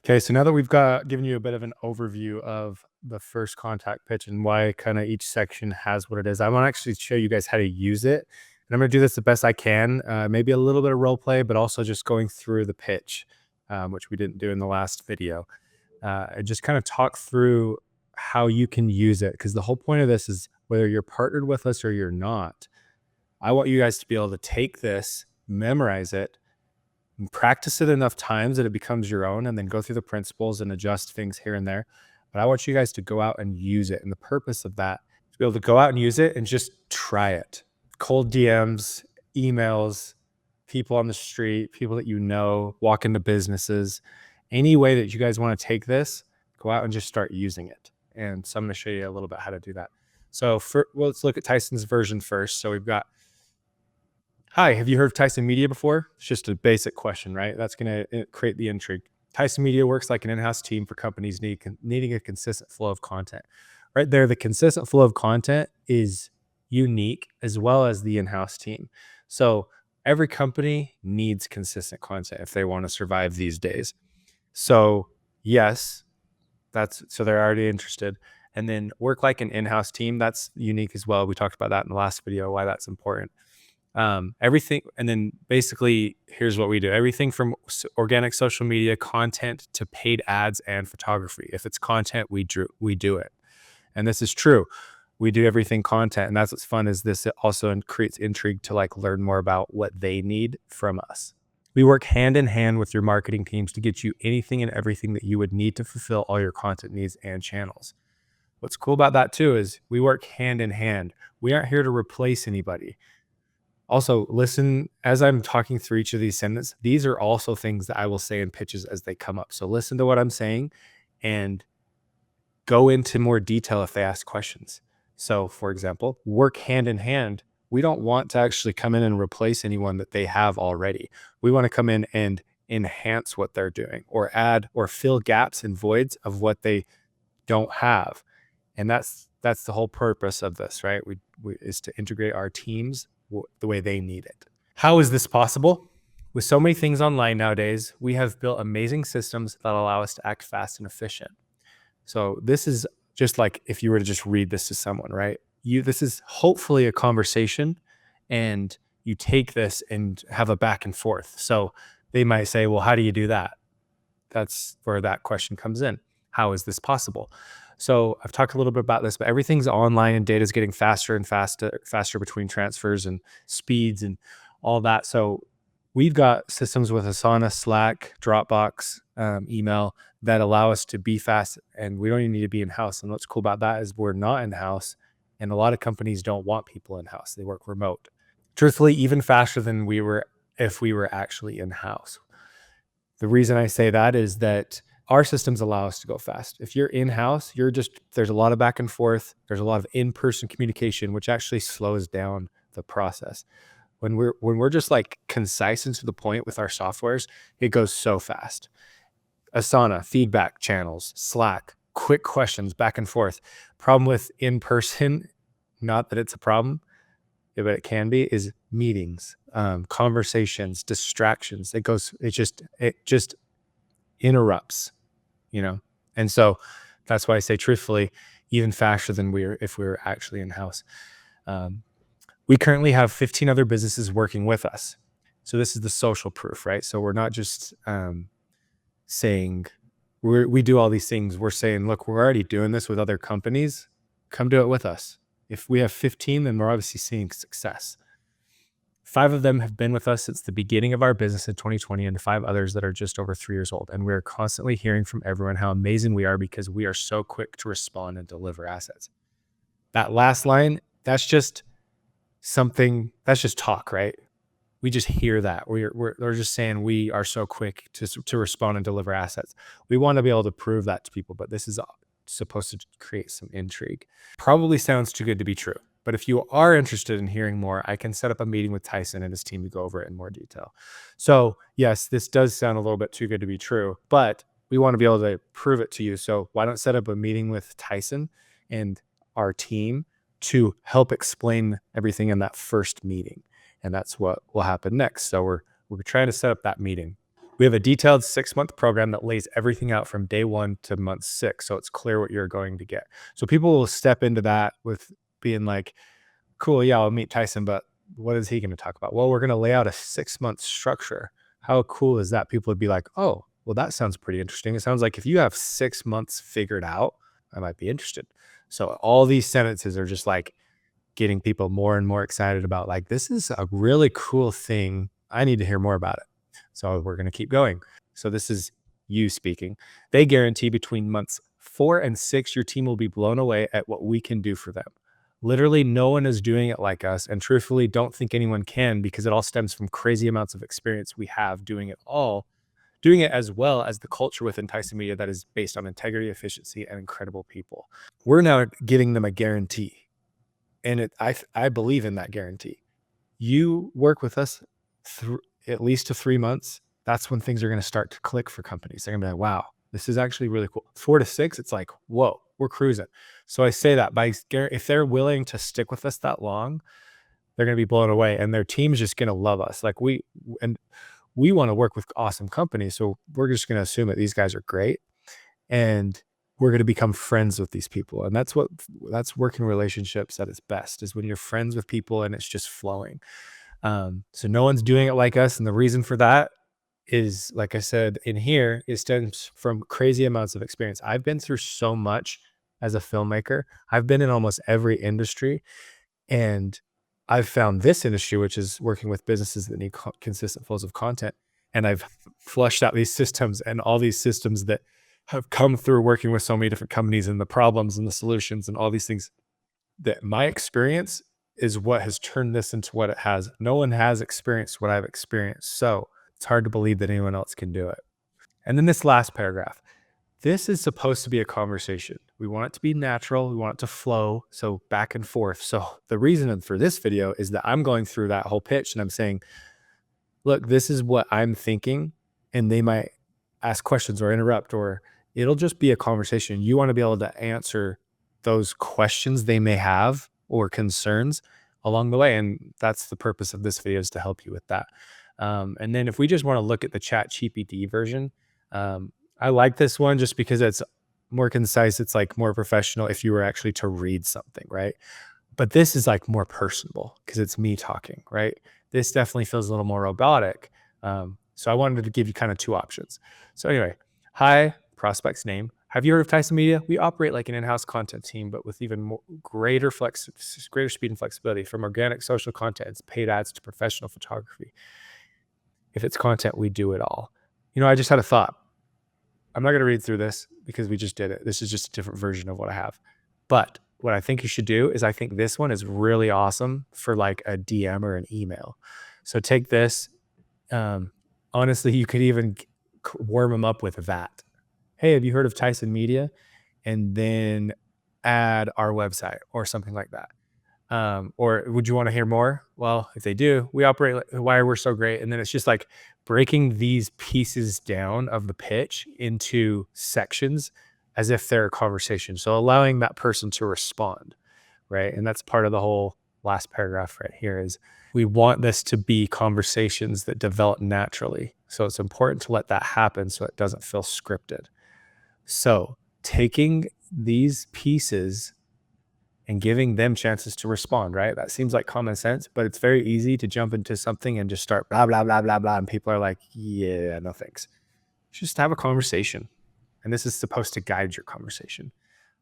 Okay, so now that we've got given you a bit of an overview of the first contact pitch and why kind of each section has what it is, I want to actually show you guys how to use it. And I'm going to do this the best I can. Maybe a little bit of role play, but also just going through the pitch, which we didn't do in the last video. And just kind of talk through how you can use it. Because the whole point of this is whether you're partnered with us or you're not, I want you guys to be able to take this, memorize it, and practice it enough times that it becomes your own, and then go through the principles and adjust things here and there. But I want you guys to go out and use it. And the purpose of that is to be able to go out and use it and just try it. Cold DMs, emails, people on the street, people that you know, walk into businesses, any way that you guys want to take this, go out and just start using it. And so I'm going to show you a little bit how to do that. So let's look at Tyson's version first. So we've got, hi, have you heard of Tyson Media before? It's just a basic question, right? That's going to create the intrigue. Tyson Media works like an in-house team for companies needing a consistent flow of content. Right there, the consistent flow of content is unique as well as the in-house team. So every company needs consistent content if they want to survive these days. So yes, so they're already interested. And then work like an in-house team, that's unique as well. We talked about that in the last video, why that's important. Everything, and then basically here's what we do: everything from organic social media content to paid ads and photography. If it's content, we do it. And this is true, we do everything content. And that's what's fun, is this also creates intrigue to like learn more about what they need from us. We work hand in hand with your marketing teams to get you anything and everything that you would need to fulfill all your content needs and channels. What's cool about that too is we work hand in hand. We aren't here to replace anybody. Also, listen as I'm talking through each of these sentences. These are also things that I will say in pitches as they come up. So listen to what I'm saying and go into more detail if they ask questions. So, for example, work hand in hand. We don't want to actually come in and replace anyone that they have already. We want to come in and enhance what they're doing, or add or fill gaps and voids of what they don't have. And that's the whole purpose of this, right? We is to integrate our teams the way they need it. How is this possible? With so many things online nowadays, we have built amazing systems that allow us to act fast and efficient. So this is just like if you were to just read this to someone, right? This is hopefully a conversation, and you take this and have a back and forth. So they might say, well, how do you do that? That's where that question comes in. How is this possible? So I've talked a little bit about this, but everything's online and data is getting faster and faster between transfers and speeds and all that. So we've got systems with Asana, Slack, Dropbox, email that allow us to be fast, and we don't even need to be in-house. And what's cool about that is we're not in-house, and a lot of companies don't want people in-house. They work remote. Truthfully, even faster than we were if we were actually in-house. The reason I say that is that our systems allow us to go fast. If you're in-house, there's a lot of back and forth. There's a lot of in-person communication, which actually slows down the process. When we're just like concise and to the point with our softwares, it goes so fast. Asana, feedback channels, Slack, quick questions back and forth. Problem with in-person, not that it's a problem, but it can be, is meetings, conversations, distractions. It just interrupts, and so that's why I say truthfully, even faster than if we were actually in-house. We currently have 15 other businesses working with us. So this is the social proof, right? So we're not just saying we do all these things. We're saying, look, we're already doing this with other companies. Come do it with us. If we have 15, then we're obviously seeing success. 5 of them have been with us since the beginning of our business in 2020, and 5 others that are just over 3 years old. And we are constantly hearing from everyone how amazing we are because we are so quick to respond and deliver assets. That last line, that's just talk, right? We just hear that. We're just saying we are so quick to respond and deliver assets. We want to be able to prove that to people, but this is supposed to create some intrigue. Probably sounds too good to be true. But if you are interested in hearing more, I can set up a meeting with Tyson and his team to go over it in more detail. So yes, this does sound a little bit too good to be true, but we want to be able to prove it to you. So why don't set up a meeting with Tyson and our team to help explain everything in that first meeting? And that's what will happen next. So we're trying to set up that meeting. We have a detailed 6-month program that lays everything out from day 1 to month 6, so it's clear what you're going to get. So people will step into that with being like, "Cool, yeah, I'll meet Tyson, but what is he gonna talk about?" Well, we're gonna lay out a 6-month structure. How cool is that? People would be like, "Oh, well, that sounds pretty interesting." It sounds like if you have 6 months figured out, I might be interested. So all these sentences are just like getting people more and more excited about, like, this is a really cool thing. I need to hear more about it. So we're going to keep going. So this is you speaking. They guarantee between months 4 and 6, your team will be blown away at what we can do for them. Literally, no one is doing it like us. And truthfully, don't think anyone can, because it all stems from crazy amounts of experience we have doing it as well as the culture within Tyson Media that is based on integrity, efficiency, and incredible people. We're now giving them a guarantee, and I believe in that guarantee. You work with us through at least to 3 months, that's when things are gonna start to click for companies. They're gonna be like, "Wow, this is actually really cool." 4 to 6, it's like, "Whoa, we're cruising." So I say that by if they're willing to stick with us that long, they're gonna be blown away, and their team's just gonna love us. Like, and we wanna work with awesome companies, so we're just gonna assume that these guys are great, and we're going to become friends with these people. And that's working relationships at its best, is when you're friends with people and it's just flowing. So no one's doing it like us, and the reason for that is, like I said in here, it stems from crazy amounts of experience. I've been through so much as a filmmaker. I've been in almost every industry, and I've found this industry, which is working with businesses that need consistent flows of content. And I've flushed out these systems, and all these systems that have come through working with so many different companies, and the problems and the solutions and all these things, that my experience is what has turned this into what it has. No one has experienced what I've experienced. So it's hard to believe that anyone else can do it. And then this last paragraph, this is supposed to be a conversation. We want it to be natural. We want it to flow. So back and forth. So the reason for this video is that I'm going through that whole pitch and I'm saying, look, this is what I'm thinking. And they might ask questions or interrupt, or it'll just be a conversation. You want to be able to answer those questions they may have or concerns along the way. And that's the purpose of this video, is to help you with that. And then if we just want to look at the Chat GPT version, I like this one just because it's more concise. It's like more professional if you were actually to read something, right? But this is like more personable because it's me talking, right? This definitely feels a little more robotic. So I wanted to give you kind of two options. So anyway, hi, prospect's name. Have you heard of Tyson Media? We operate like an in-house content team, but with even more greater speed and flexibility, from organic social content, paid ads, to professional photography. If it's content, we do it all. I just had a thought. I'm not going to read through this because we just did it. This is just a different version of what I have. But what I think you should do is, I think this one is really awesome for like a DM or an email. So take this. Honestly, you could even warm them up with that. Hey, have you heard of Tyson Media? And then add our website or something like that. Or would you want to hear more? Well, if they do, we operate why we're so great. And then it's just like breaking these pieces down of the pitch into sections as if they're a conversation. So allowing that person to respond, right? And that's part of the whole last paragraph right here, is we want this to be conversations that develop naturally. So it's important to let that happen so it doesn't feel scripted. So taking these pieces and giving them chances to respond, right? That seems like common sense, but it's very easy to jump into something and just start blah, blah, blah, blah, blah. And people are like, yeah, no thanks. Just have a conversation. And this is supposed to guide your conversation.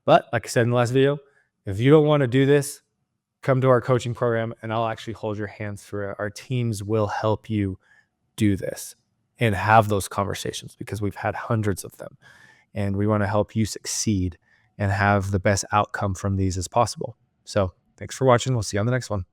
But like I said in the last video, if you don't want to do this, come to our coaching program and I'll actually hold your hands through it. Our teams will help you do this and have those conversations, because we've had hundreds of them. And we want to help you succeed and have the best outcome from these as possible. So thanks for watching. We'll see you on the next one.